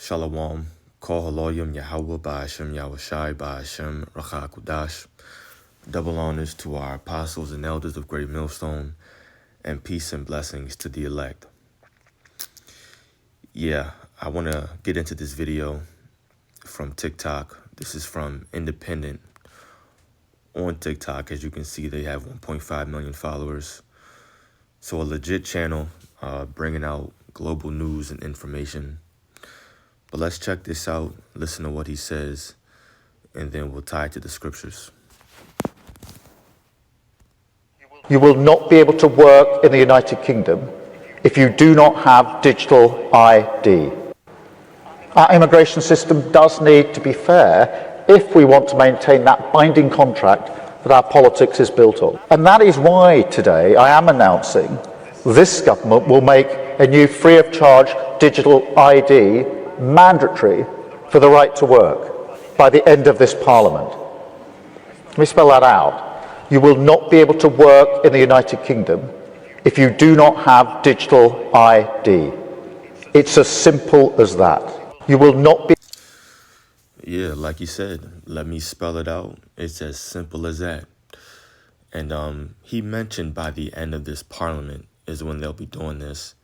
Shalom, Kol Haloyim Yahweh Ba'ashem Yahushai Ba'ashem Rachakudash. Double honors to our apostles and elders of Great Millstone, and peace and blessings to the elect. Yeah, I want to get into this video from TikTok. This is from Independent on TikTok. As you can see, they have 1.5 million followers. So a legit channel bringing out global news and information. But let's check this out, listen to what he says, and then we'll tie it to the scriptures. You will not be able to work in the United Kingdom if you do not have digital ID. Our immigration system does need to be fair if we want to maintain that binding contract that our politics is built on. And that is why today I am announcing this government will make a new free of charge digital ID mandatory for the right to work by the end of this Parliament. Let me spell that out. You will not be able to work in the United Kingdom if you do not have digital ID. It's as simple as that. You will not be... Yeah, like you said, let me spell it out. It's as simple as that. And he mentioned by the end of this Parliament is when they'll be doing this.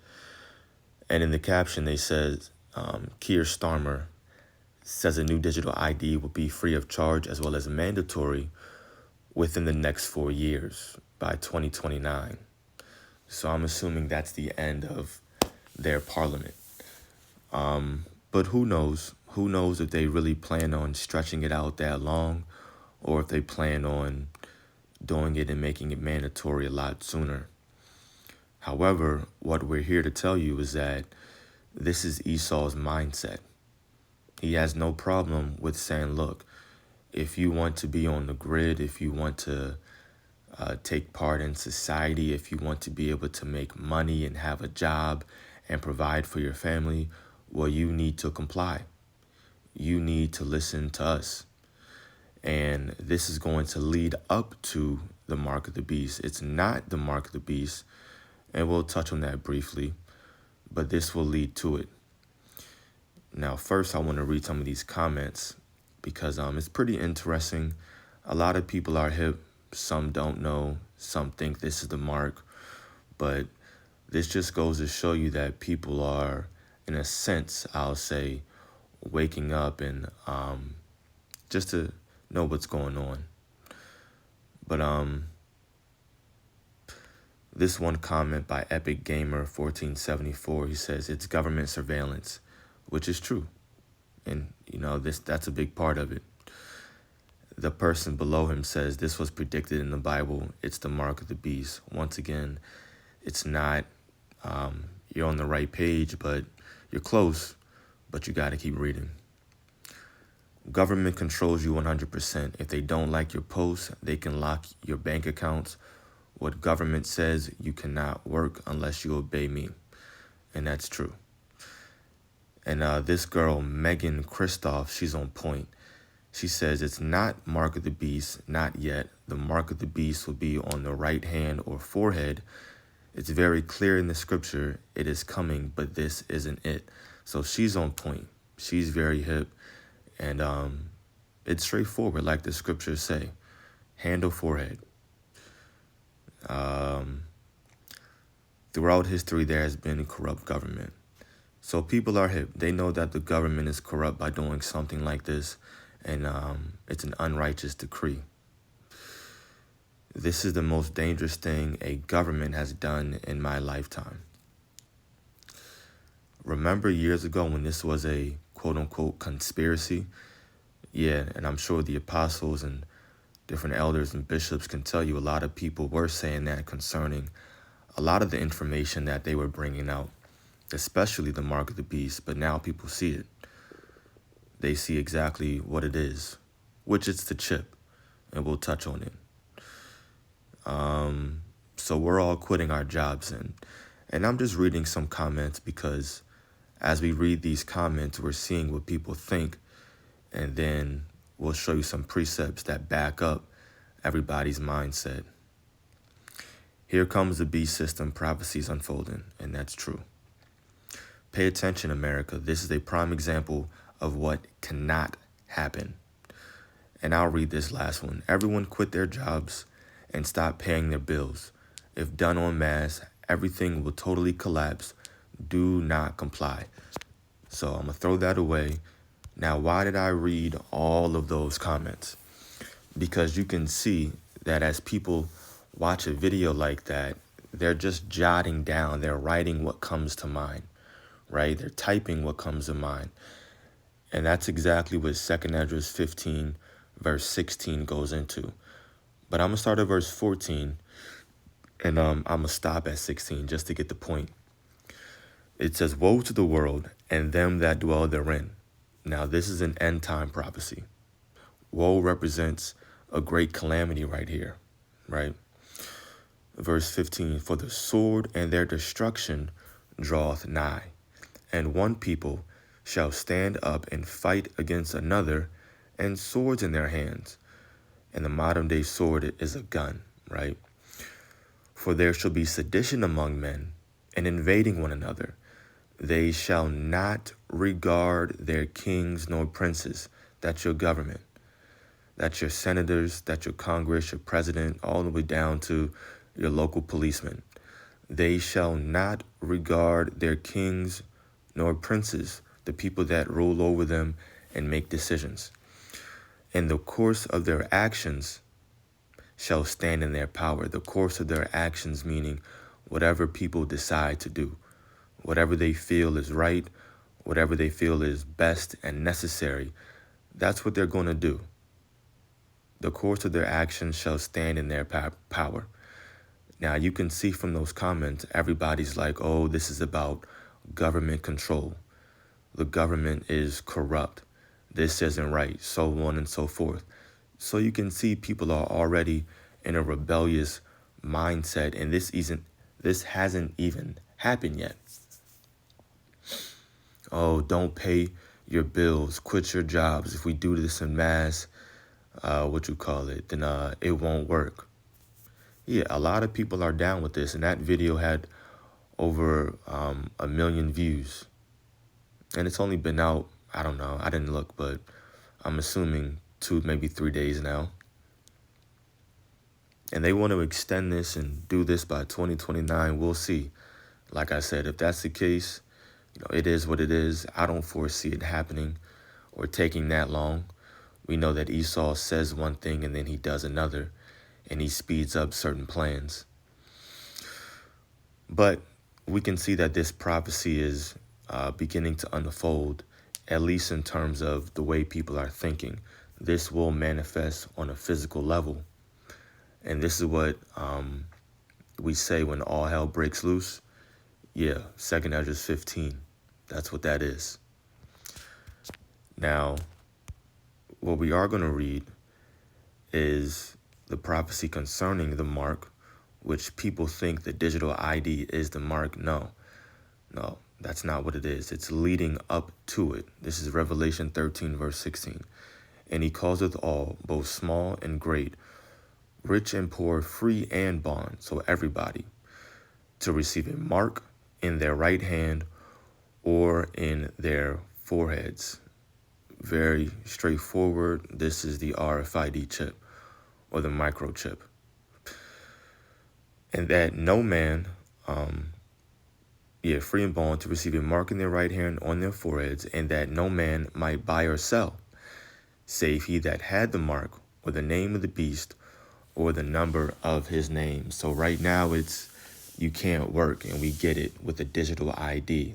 And in the caption, they said, Keir Starmer says a new digital ID will be free of charge as well as mandatory within the next 4 years by 2029. So I'm assuming that's the end of their Parliament. But who knows? Who knows if they really plan on stretching it out that long, or if they plan on doing it and making it mandatory a lot sooner. However, what we're here to tell you is that this is Esau's mindset. He has no problem with saying, look, if you want to be on the grid, if you want to take part in society, if you want to be able to make money and have a job and provide for your family, well, you need to comply. You need to listen to us. And this is going to lead up to the mark of the beast. It's not the mark of the beast, and we'll touch on that briefly, but this will lead to it. Now, first, I want to read some of these comments because it's pretty interesting. A lot of people are hip. Some don't know. Some think this is the mark. But this just goes to show you that people are, in a sense, I'll say, waking up and just to know what's going on. But this one comment by Epic Gamer 1474, he says it's government surveillance, which is true. And, that's a big part of it. The person below him says this was predicted in the Bible. It's the mark of the beast. Once again, it's not, you're on the right page, but you're close, but you got to keep reading. Government controls you 100%. If they don't like your posts, they can lock your bank accounts. What government says, you cannot work unless you obey me. And that's true. And this girl, Megan Kristoff, she's on point. She says it's not mark of the beast, not yet. The mark of the beast will be on the right hand or forehead. It's very clear in the scripture, it is coming, but this isn't it. So she's on point. She's very hip. And it's straightforward, like the scriptures say. Hand or forehead. Throughout history, there has been a corrupt government. So people are hip. They know that the government is corrupt by doing something like this. And it's an unrighteous decree. This is the most dangerous thing a government has done in my lifetime. Remember years ago when this was a quote-unquote conspiracy? Yeah, and I'm sure the apostles and different elders and bishops can tell you a lot of people were saying that concerning a lot of the information that they were bringing out, especially the mark of the beast. But now people see it. They see exactly what it is, which it's the chip, and we'll touch on it. So we're all quitting our jobs, and I'm just reading some comments because as we read these comments, we're seeing what people think, and then we'll show you some precepts that back up everybody's mindset. Here comes the beast system, prophecies unfolding, and that's true. Pay attention, America. This is a prime example of what cannot happen. And I'll read this last one. Everyone quit their jobs and stop paying their bills. If done en masse, everything will totally collapse. Do not comply. So I'm going to throw that away. Now, why did I read all of those comments? Because you can see that as people watch a video like that, they're just jotting down, they're writing what comes to mind, right? They're typing what comes to mind. And that's exactly what 2nd Esdras 15, verse 16 goes into. But I'm going to start at verse 14, and I'm going to stop at 16 just to get the point. It says, "Woe to the world and them that dwell therein." Now, this is an end time prophecy. Woe represents a great calamity right here, right? Verse 15, "For the sword and their destruction draweth nigh, and one people shall stand up and fight against another, and swords in their hands." And the modern day sword is a gun, right? "For there shall be sedition among men, and invading one another. They shall not regard their kings nor princes." That's your government. That's your senators, that's your Congress, your president, all the way down to your local policemen. "They shall not regard their kings nor princes," the people that rule over them and make decisions. "In the course of their actions shall stand in their power." The course of their actions meaning whatever people decide to do, whatever they feel is right, whatever they feel is best and necessary, that's what they're going to do. The course of their actions shall stand in their power. Now, you can see from those comments, everybody's like, oh, this is about government control. The government is corrupt. This isn't right, so on and so forth. So you can see people are already in a rebellious mindset, and this hasn't even happened yet. Oh, don't pay your bills, quit your jobs. If we do this in mass, then it won't work. Yeah, a lot of people are down with this, and that video had over 1 million views. And it's only been out, I don't know, I didn't look, but I'm assuming 2, maybe 3 days now. And they want to extend this and do this by 2029. We'll see. Like I said, if that's the case, it is what it is. I don't foresee it happening or taking that long. We know that Esau says one thing and then he does another, and he speeds up certain plans. But we can see that this prophecy is beginning to unfold, at least in terms of the way people are thinking. This will manifest on a physical level. And this is what we say when all hell breaks loose. Yeah, 2nd Esdras 15. That's what that is. Now, what we are going to read is the prophecy concerning the mark, which people think the digital ID is the mark. No, that's not what it is. It's leading up to it. This is Revelation 13, verse 16. "And he causeth all, both small and great, rich and poor, free and bond," so everybody, "to receive a mark in their right hand or in their foreheads." Very straightforward. This is the RFID chip or the microchip. "And that no man, free and bond, to receive a mark in their right hand on their foreheads, and that no man might buy or sell, save he that had the mark or the name of the beast or the number of his name." So right now you can't work, and we get it with a digital ID.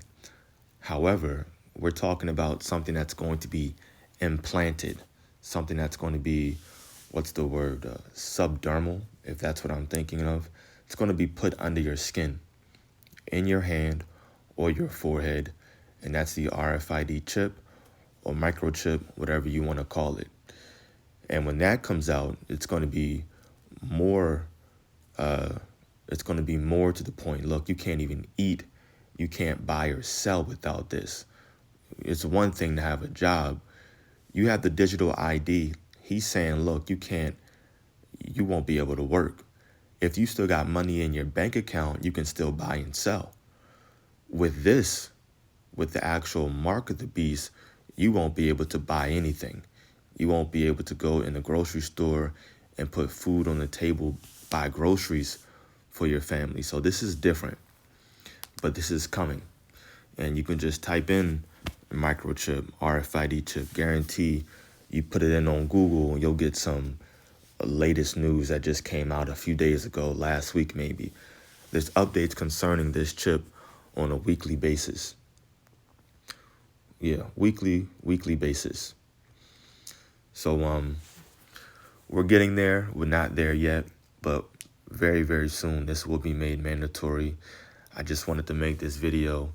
However, we're talking about something that's going to be implanted, something that's going to be, subdermal, if that's what I'm thinking of. It's going to be put under your skin, in your hand or your forehead, and that's the RFID chip or microchip, whatever you want to call it. And when that comes out, it's going to be more to the point. Look, you can't even eat, you can't buy or sell without this. It's one thing to have a job. You have the digital ID. He's saying, look, you won't be able to work. If you still got money in your bank account, you can still buy and sell. With this, with the actual mark of the beast, you won't be able to buy anything. You won't be able to go in the grocery store and put food on the table, buy groceries for your family. So this is different, but this is coming. And you can just type in microchip, RFID chip, guarantee you put it in on Google and you'll get some latest news that just came out a few days ago, last week maybe. There's updates concerning this chip on a weekly basis. Yeah, weekly basis. So we're getting there. We're not there yet, but very, very soon this will be made mandatory. I just wanted to make this video,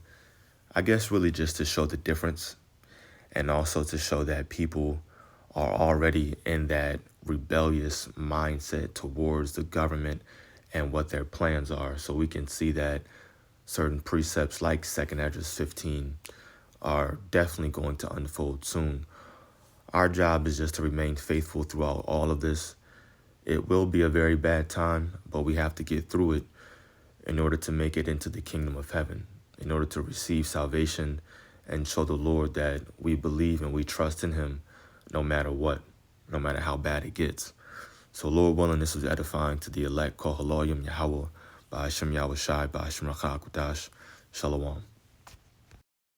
I guess really just to show the difference, and also to show that people are already in that rebellious mindset towards the government and what their plans are. So we can see that certain precepts like 2nd Esdras 15 are definitely going to unfold soon. Our job is just to remain faithful throughout all of this. It will be a very bad time, but we have to get through it in order to make it into the kingdom of heaven, in order to receive salvation and show the Lord that we believe and we trust in him no matter what, no matter how bad it gets. So Lord willing, this was edifying to the elect. Kohaloyim Yahweh, Ba'ashem Yahweh Shai, Ba'ashem Rakha Kudash, Shalom.